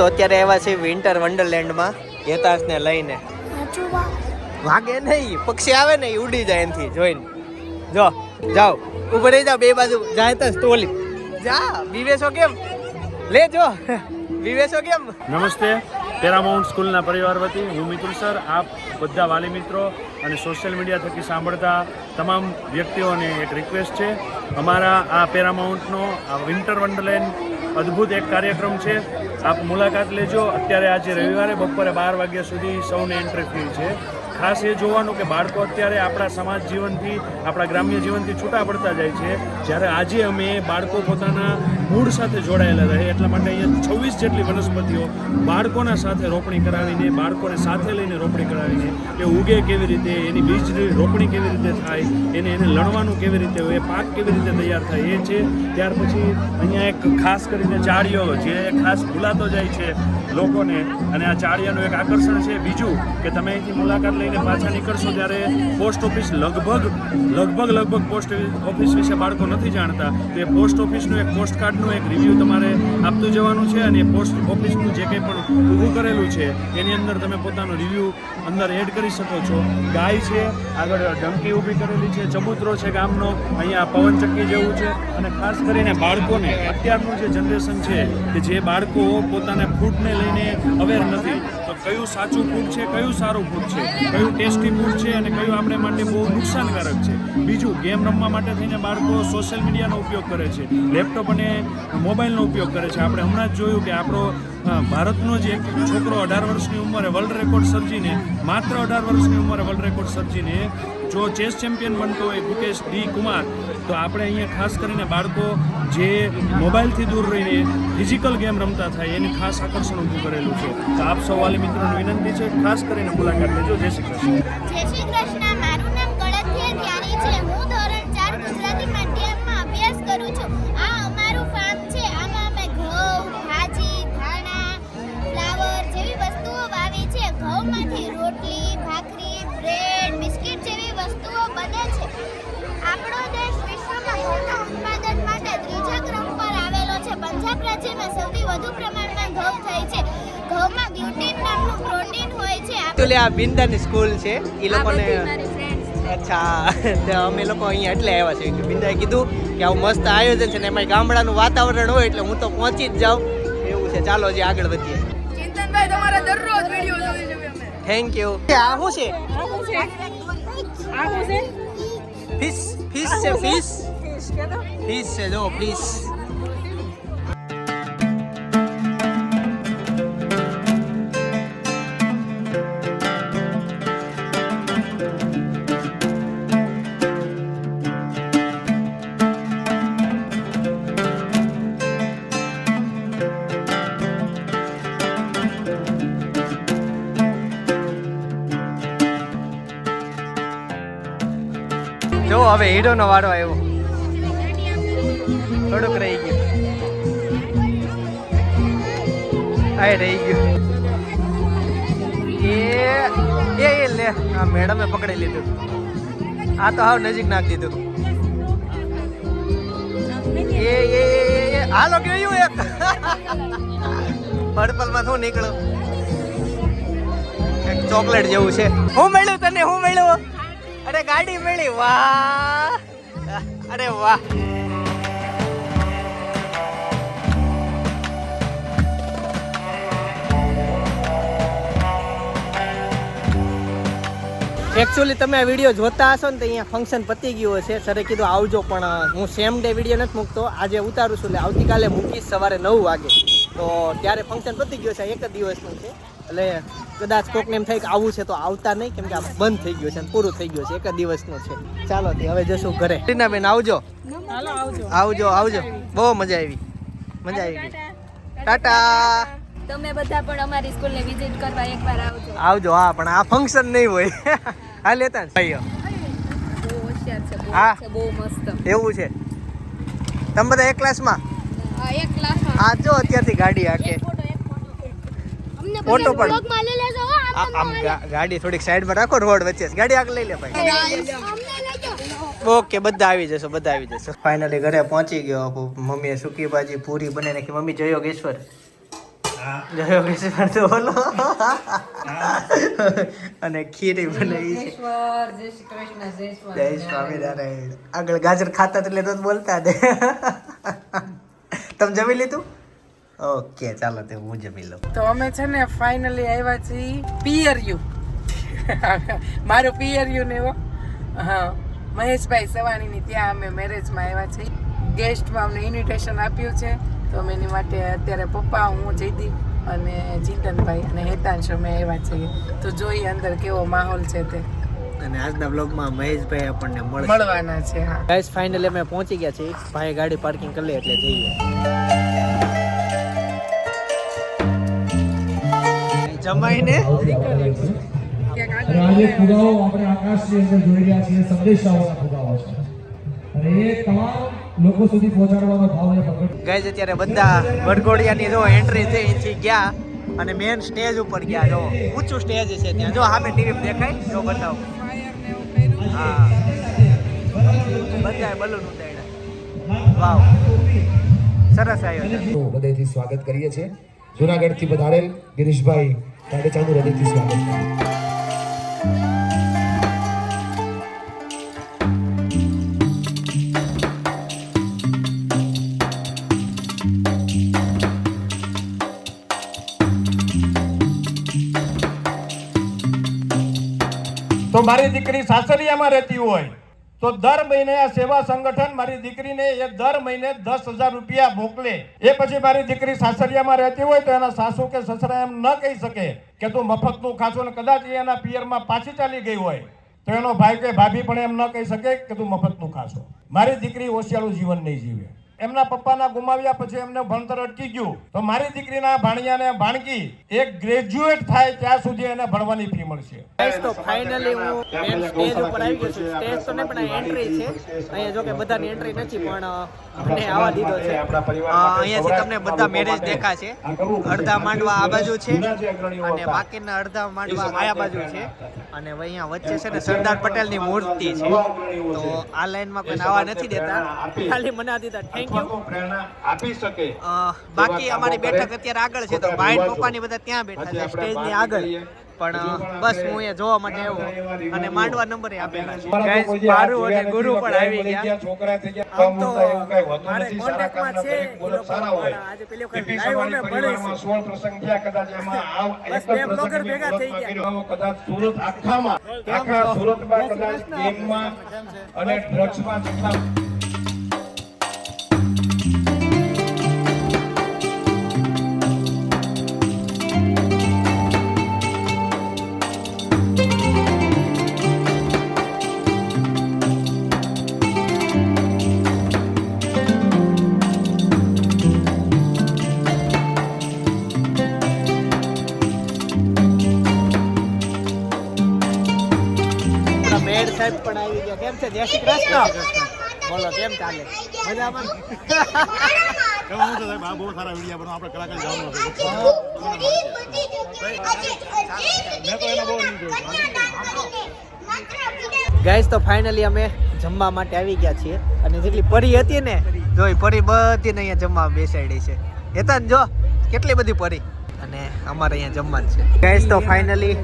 તો અત્યારે આવ્યા છે વિન્ટર વન્ડરલેન્ડમાં યતાશને લઈને. વાગે નહીં, પક્ષી આવે ને એ ઉડી જાય એનથી જોઈને. જો જાઓ ઉપર રહી જાઓ બે બાજુ જાય તો સ્ટોલી જા. વિવેશો કેમ લે જો વિવેશો કેમ. નમસ્તે, પેરામાઉન્ટ સ્કૂલના પરિવાર વતી હું મિતુલ સર, આપ બધા વાલી મિત્રો અને સોશિયલ મીડિયા થકી સાંભળતા તમામ વ્યક્તિઓને એક રિક્વેસ્ટ છે. અમારા આ પેરામાઉન્ટનો આ વિન્ટર વન્ડરલેન્ડ અદ્ભુત એક કાર્યક્રમ છે. આપ મુલાકાત લેજો. અત્યારે આજે રવિવારે બપોરે 12 વાગ્યા સુધી સૌને એન્ટ્રી ફ્રી છે. ખાસ એ જોવાનું કે બાળકો અત્યારે આપણા સમાજ જીવનથી, આપણા ગ્રામ્ય જીવનથી છૂટા પડતા જાય છે, જ્યારે આજે અમે બાળકો પોતાના મૂળ સાથે જોડાયેલા રહે એટલા માટે અહીંયા 26 જેટલી વનસ્પતિઓ બાળકોના સાથે રોપણી કરાવીને, બાળકોને સાથે લઈને રોપણી કરાવીને એ ઉગે કેવી રીતે, એની બીજની રોપણી કેવી રીતે થાય, એને લણવાનું કેવી રીતે હોય, પાક કેવી રીતે તૈયાર થાય એ છે. ત્યાર પછી અહીંયા એક ખાસ કરીને ચાળીઓ જે ખાસ ભૂલાતો જાય છે લોકોને, અને આ ચાળિયાનું એક આકર્ષણ છે. બીજું કે તમે અહીંથી મુલાકાત લઈને પાછા નીકળશો ત્યારે પોસ્ટ ઓફિસ લગભગ પોસ્ટ ઓફિસ વિશે બાળકો નથી જાણતા, તો એ પોસ્ટ ઓફિસનું એક પોસ્ટકાર્ડનું એક રિવ્યૂ તમારે આપતું જવાનું છે, અને એ પોસ્ટ ઓફિસનું જે કંઈ પણ ઊભું કરેલું છે એની અંદર તમે પોતાનો રિવ્યૂ અંદર એડ કરી શકો છો. ગાય છે, આગળ ડંકી ઊભી કરેલી છે, ચબૂતરો છે ગામનો, અહીંયા પવનચક્કી જેવું છે. અને ખાસ કરીને બાળકોને, અત્યારનું જે જનરેશન છે કે જે બાળકો પોતાના ફૂડને લઈને અવેર નથી, તો કયું સાચું ફૂડ છે, કયું સારું ફૂડ છે, કયું ટેસ્ટી ફૂડ છે અને કયું આપણે માટે બહુ નુકસાનકારક છે. બીજું, ગેમ રમવા માટે થઈને બાળકો સોશિયલ મીડિયાનો ઉપયોગ કરે છે, લેપટોપ અને મોબાઈલનો ઉપયોગ કરે છે. આપણે હમણાં જ જોયું કે આપણો ભારતનો જ એક છોકરો 18 વર્ષની ઉંમરે વર્લ્ડ રેકોર્ડ સર્જીને, માત્ર 18 વર્ષની ઉંમરે વર્લ્ડ રેકોર્ડ સર્જીને જો ચેસ ચેમ્પિયન બનતો હોય ગુકેશ ડી કુમાર, તો આપણે અહીંયા ખાસ કરીને બાળકો જે મોબાઈલથી દૂર રહીને ફિઝિકલ ગેમ રમતા થાય એની ખાસ આકર્ષણ ઊભું કરેલું છે. તો આપ સૌ વાલી મિત્રોને વિનંતી છે, ખાસ કરીને મુલાકાત લેજો. જય શ્રી કૃષ્ણ. જય શ્રી કૃષ્ણ. મારું નામ કળથિયા ધ્યાની છે. હું ધોરણ 4 ગુજરાતી માધ્યમમાં અભ્યાસ કરું છું. આ અમારું ફાર્મ છે. આમાં અમે ઘઉં, ભાજી, ધાણા, ફ્લાવર જેવી વસ્તુઓ વાવી છે. ઘઉંમાંથી રોટલી, ભાખરી, બ્રેડ, બિસ્કિટ જેવી વસ્તુઓ બને છે. આપણો દેશ વિશ્વમાં ઘઉંના ઉત્પાદન માટે 3જા ક્રમ પર આવેલો છે. પંજાબ રાજ્યમાં સૌથી વધુ પ્રમાણમાં ઘઉં થાય છે. ઘઉંમાં ગ્લુટીન નામનું પ્રોટીન હોય છે. એકચ્યુઅલી આ બિંદાની સ્કૂલ છે એ લોકોને. અચ્છા, તો અમે લોકો અહીંયા એટલે આવ્યા છે કે બિંદાએ કીધું કે આવું મસ્ત આયોજન છે ને એમાં ગામડાનું વાતાવરણ હોય એટલે હું તો પહોંચી જ જાઉં એવું છે. ચાલો જે આગળ વધીએ. ચિંતનભાઈ, તમારા દરરોજ વિડિયો જોઈએ છે અમે. Thank you. આ શું છે? ફિશ છે. ફિશ છે જો ફિશ. જો હવે હીરોનો વારો આવ્યો, થોડુંક રહી ગયું, આ રહી ગયું. એ લે, આ મેડમે પકડી લીધું. આ તો હાવ નજીક નાખી દીધું. એ હાલો ગયું એક પર્પલમાં શું નીકળ્યું? એક ચોકલેટ જેવું છે. હું મળ્યું તને, હું મળ્યું? અરે ગાડી મળી, વાહ, અરે વાહ. એકચ્યુઅલી તમે આ વિડીયો જોતા હશો ને તો અહીંયા ફંક્શન પતી ગયું હશે. સરે કીધું આવજો, પણ હું સેમ ડે વિડીયો નથી મૂકતો, આજે ઉતારું છું. એટલે આવતીકાલે મૂકીશ સવારે 9 વાગે. તો ત્યારે ફંક્શન પતી ગયું છે, એક જ દિવસનું છે. એટલે કદાચ કોકને એમ થાય કે આવું છે તો આવતા નહીં, કેમ કે આ બંધ થઈ ગયું છે, પૂરું થઈ ગયું છે, એક જ દિવસનું છે. ચાલો હવે જશું ઘરે. બેન આવજો. આવજો. બહુ મજા આવી. ટાટા. તમે બધા પણ અમારી સ્કૂલને વિઝિટ કરવા એકવાર આવજો. હા, પણ આ ફંક્શન નહીં હોય. હા લેતા ભાઈઓ. બહુ હોશિયાર છે, હા. બહુ મસ્ત. એવું છે. તમે બધા એક ક્લાસમાં? હા, એક ક્લાસમાં. આ જો અત્યારથી ગાડી આકે ફોટો પણ. આમ ગાડી થોડીક સાઈડમાં રાખો, રોડ વચ્ચે ગાડી આગળ લઈ લે ભાઈ. ઓકે, બધા આવી જશો. ફાઇનલી ઘરે પહોંચી ગયો. મમ્મીએ સૂકી ભાજી પૂરી બનાવી નાખી. મમ્મી જયોગેશ્વર જય યોગેશ્વર તો બોલો અને ખીરી બનાવી છે જય સ્વામિનારાયણ આગળ ગાજર ખાતા એટલે તો બોલતા દે તમે જમી લીધું ઓકે ચાલો તે હું જમી લઉં તો અમે છે ને ફાઇનલી આવ્યા છીએ પિયરયુ મારું પિયરયુ ને એવો હા મહેશભાઈ સવાણીની ત્યાં અમે મેરેજમાં આવ્યા છીએ ગેસ્ટમાં અમને ઇન્વિટેશન આપ્યું છે તો અમે એની માટે અત્યારે પપ્પા હું જયદીપ અને ચિંતનભાઈ અને હેતાંશ અમે આવ્યા છીએ તો જોઈએ અંદર કેવો માહોલ છે તે અને આજના બ્લોગમાં મહેશભાઈ આપણને મળવાના છે હા ગાઈસ ફાઇનલી અમે પહોંચી ગયા છીએ ભાઈ ગાડી પાર્કિંગ કરી લે એટલે જઈએ જમાઈને આજે ફુગાવો આપણે આકાશની અંદર જોઈ રહ્યા છીએ સંદેશાઓના ફુગાવો છે અને એ તમામ લોકો સુધી પહોંચાડવાનો ભાવને પકડ ગાઈસ અત્યારે બધા વડઘોડિયાની જો એન્ટ્રી થઈ અહીંથી ગયા અને મેન સ્ટેજ ઉપર ગયા જો ઊંચું સ્ટેજ છે ત્યાં જો સામે ટીવી દેખાય જો બતાવો હા બધાએ બલૂન ઉડાડ્યા વાવ સરસ આવ્યો હૃદયથી સ્વાગત કરીએ છીએ જૂનાગઢથી પધારેલ ગિરીશભાઈ તાડેચાનું હૃદયથી સ્વાગત કરીએ તો મારી દીકરી સાસરિયામાં રહેતી હોય તો દર મહિને આ સેવા સંગઠન મારી દીકરીને એ દર મહિને 10,000 રૂપિયા મોકલે એ પછી મારી દીકરી સાસરિયામાં રહેતી હોય તો એના સાસુ કે સસરા એમ ન કહી શકે કે તું મફતનું ખાશો ને કદાચ એ એના પિયરમાં પાછી ચાલી ગઈ હોય તો એનો ભાઈ કે ભાભી પણ એમ ન કહી શકે કે તું મફતનું ખાશો મારી દીકરી ઓશિયાળું જીવન નહીં જીવે એમના પપ્પાના ગુમાવ્યા પછી એમને ભણતર અટકી ગયું તો મારી દીકરીના ભાણિયાને ભાણકી એક ગ્રેજ્યુએટ થાય ત્યાં સુધી એને ભણવાની ફી મળશે ગાઈસ તો ફાઇનલી હું મેન સ્ટેજ ઉપર આવી ગયો છું સ્ટેજ તો નહીં પણ એન્ટ્રી છે અહીંયા જો કે બધાની એન્ટ્રી નથી પણ મને આવવા દીધો છે અહીંયાથી તમને બધા મેરેજ દેખાશે અડધા માંડવા આ બાજુ છે અને બાકીના અડધા માંડવા આ બાજુ છે અને અહીંયા વચ્ચે છે ને સરદાર પટેલની મૂર્તિ છે તો આ લાઈનમાં કોઈ આવવા નથી દેતા ખાલી મને આ દીધા થેન્ક યુ આપી શકે બાકી અમારી બેઠક અત્યારે આગળ છે તો ભાઈ પપ્પાની બધા ત્યાં બેઠા છે સ્ટેજની આગળ પણ બસ હું અહીંયા જોવા માટે આવ્યો અને માંડવા નંબરે આપેલા છે ગાઈસ પારુ અને ગુરુ પણ આવી ગયા છોકરા થઈ ગયા આમ તો મારે કોન્ટેક્ટમાં છે એ લોકો પણ આજે પેલી વખત લાઈવ અમે ભણીશું 16 પ્રસંગ થયા કદાચ એમાં આ એક જ બ્લોગર ભેગા થઈ ગયા કદાચ સુરત આખા સુરતમાં કદાચ ગેમમાં અને ડ્રગ્સમાં જેટલા મેડ સાહેબ પણ આવી ગયા કેમ છે જય શ્રી કૃષ્ણ બોલો કેમ ચાલે મજામાં ગાઈસ તો ફાઇનલી અમે જમવા માટે આવી ગયા છીએ અને જેટલી પરી હતી ને જો એ પરી બધી ને અહીંયા જમવા બેસાડી છે હેતન જો કેટલી બધી પરી અને અમારે અહીંયા જમવાનું છે ગાઈસ તો ફાઇનલી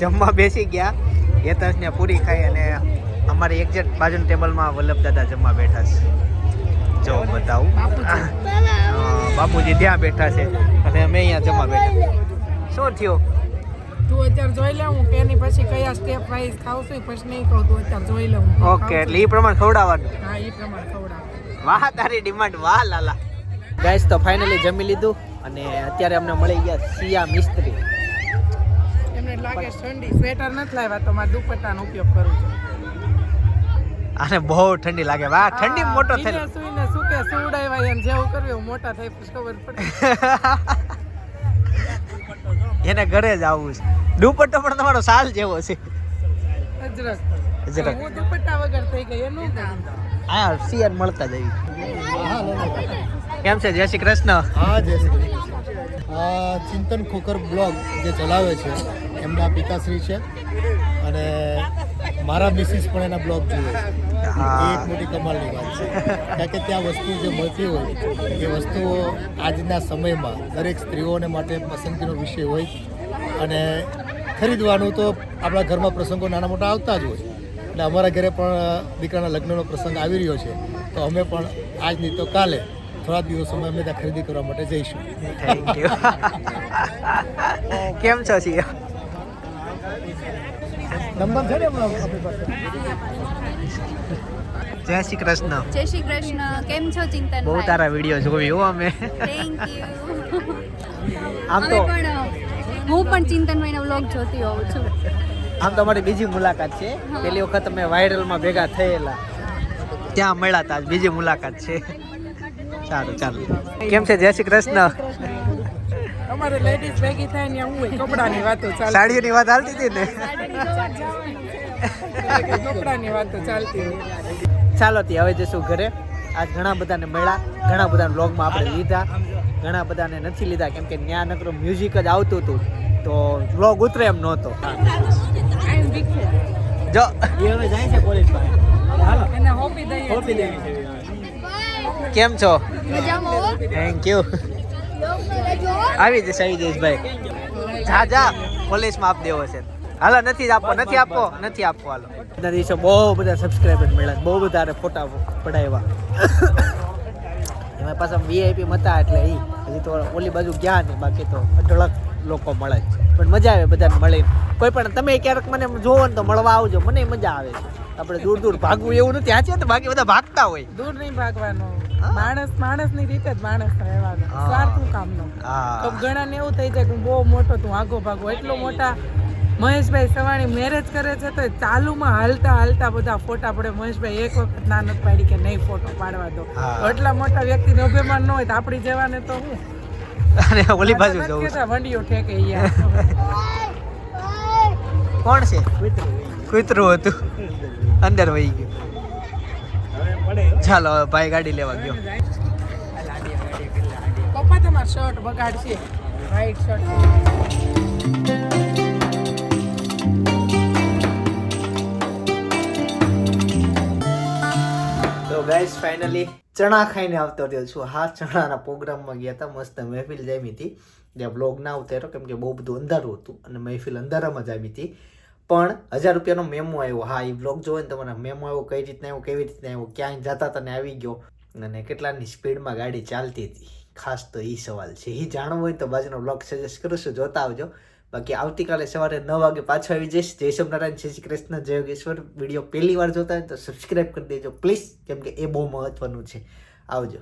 જમવા બેસી ગયા હેતસને પૂરી ખાઈ અને અમારી એક્ઝેક્ટ બાજુના ટેબલમાં વલ્લભ દાદા જમવા બેઠા છે જો બતાવું બાપુજી ત્યાં બેઠા છે અને અમે અહીંયા જમવા બેઠા શું થયું તું અત્યારે જોઈ લે હું કે એની પછી કયા સ્ટેપ વાઇઝ ખાવશું પછી નહીં કહું તું અત્યારે જોઈ લઉં ઓકે એટલે એ પ્રમાણે ખવડાવવાનું હા એ પ્રમાણે ખવડાવ વાહ તારી ડિમાન્ડ વાહ લાલા ગાઈસ તો ફાઇનલી જમી લીધું અને અત્યારે અમને મળી ગયા સિયા મિસ્ત્રી એમને લાગે ઠંડી સ્વેટર નથી લાવ્યા તો મારે દુપટ્ટાનો ઉપયોગ કરું છું આને બહુ ઠંડી લાગે વાહ ઠંડી મોટો થયેલો સુઈને સુકે સુવડાવ્યા એમ જેવું કર્યું એવું મોટા થઈ પછી ખબર પડે એને ઘરે જ આવવું છે દુપટ્ટો પણ તમારો સાલ જેવો છે અજરક અજરક. હું દુપટ્ટા વગર થઈ ગઈ એનું કરું. હા સિયર મળતા જઈ કેમ છે જય શ્રી કૃષ્ણ હા જય શ્રી કૃષ્ણ. આ ચિંતન ખોખર બ્લોગ જે ચલાવે છે એમના પિતાશ્રી છે અને મારા મિસિસ પણ એના બ્લોગ જુએ છે. એ એક મોટી કમાલની વાત છે કારણ કે ત્યાં વસ્તુ જે મળતી હોય એ વસ્તુઓ આજના સમયમાં દરેક સ્ત્રીઓને માટે પસંદગીનો વિષય હોય અને ખરીદવાનું તો આપણા ઘરમાં પ્રસંગો નાના મોટા આવતા જ હોય એટલે અમારા ઘરે પણ દીકરાના લગ્નનો પ્રસંગ આવી રહ્યો છે તો અમે પણ આજ નહીં તો કાલે થોડા દિવસોમાં અમે ત્યાં ખરીદી કરવા માટે જઈશું. Thank you. કેમ છો સિયા? નંબર છે ને આપણી પાસે. જય શ્રી કૃષ્ણ. જય શ્રી કૃષ્ણ. કેમ છો ચિંતન? બહુ તારા વિડીયો જોવી હો અમે. Thank you. આમ તો હું પણ ચિંતનભાઈના વ્લોગ જોતી હોઉં છું. આમ તો અમારી બીજી મુલાકાત છે. પેલી વખત અમે વાયરલમાં ભેગા થયેલા ત્યાં મળ્યા હતા. બીજી મુલાકાત છે. સારું ચાલો. કેમ છે? જય શ્રી કૃષ્ણ. અમારે લેડીઝ ભેગી થાય ને હું કપડાની વાતો ચાલે, સાડીઓની વાત હાલતી હતી ને. કપડાની વાતો ચાલતી હોય. ચાલો તી હવે જશું ઘરે. આજ ઘણા બધાને મળ્યા, ઘણા બધા વ્લોગમાં આપણે લીધા, ઘણા બધાને નથી લીધા કેમ કે ત્યાં નકરું મ્યુઝિક જ આવતું હતું તો વ્લોગ ઉતરે એમ નહોતો. જો એ હવે જાય છે કોલેજ પાસે. હાલો એને હોપી દઈએ છીએ. કેમ છો? મજામાં હો. Thank you. આવી જઈશ ભાઈ. જા જા કોલેજમાં આપ દેવો છે. હાલો નથી આપવો હાલો. બધા દિવસે બહુ બધા સબસ્ક્રાઈબર મળ્યા, બહુ બધા ફોટા પડાવ્યા. એમાં પાછા VIP હતા એટલે હજી તો ઓલી બાજુ ગયા નહીં, બાકી તો અઢળક લોકો મળે છે. પણ મજા આવે બધાને મળીને. કોઈ પણ તમે ક્યારેક મને જોવો ને તો મળવા આવજો, મને મજા આવે છે. આપણે દૂર દૂર ભાગવું એવું નથી. આ છે તો બાકી બધા ભાગતા હોય. દૂર નહીં ભાગવાનું. માણસની રીતે જ માણસ રહેવાનું. સ્વાર્થનું કામ નો. તો ઘણાને એવું થઈ જાય કે હું બહુ મોટો, તું આગો ભાગો. એટલો મોટા મહેશભાઈ સવાણી મેરેજ કરે છે તો ચાલુમાં હાલતા બધા ફોટા પડે. મહેશભાઈ એક વખત ના નથી પાડી કે નહીં ફોટો પાડવા દો. એટલા મોટા વ્યક્તિને અભિમાન ન હોય તો આપણી જવાને તો હું અને ઓલી બાજુ જવું. વંડીઓ ઠેકે યાર. કોણ છે? કૂતરું હતું અંદર વહી ગયું. ચાલો હવે ભાઈ ગાડી લેવા ગયો. પપ્પા તમારો શર્ટ બગાડશે. White shirt. તો ગાઈસ ફાઇનલી ચણા ખાઈને આવતો રહ્યો છું. હા, ચણાના પ્રોગ્રામમાં ગયા હતા. મસ્ત મહેફિલ જામી હતી. ત્યાં બ્લોગ ના ઉતાર્યો કેમ કે બહુ બધું અંધારું હતું અને મહેફિલ અંધારામાં જામી હતી. પણ 1000 રૂપિયાનો મેમો આવ્યો. હા, એ બ્લોગ જોવો ને તમારે મેમો આવ્યો, કઈ રીતના આવ્યો, કેવી રીતના આવ્યો, ક્યાંય જતા તને આવી ગયો અને કેટલાની સ્પીડમાં ગાડી ચાલતી હતી. ખાસ તો એ સવાલ છે. એ જાણવું હોય તો બાજુનો બ્લોગ સજેસ્ટ કરું છું, જોતા આવજો. બાકી આવતીકાલે સવારે 9 વાગે પાછો આવી જઈશ. જય સોમનારાયણ, જય શ્રી કૃષ્ણ, જય યોગેશ્વર. વિડીયો પહેલી વાર જોતા હોય તો સબસ્ક્રાઈબ કરી દેજો પ્લીઝ, કેમ કે એ બહુ મહત્વનું છે. આવજો.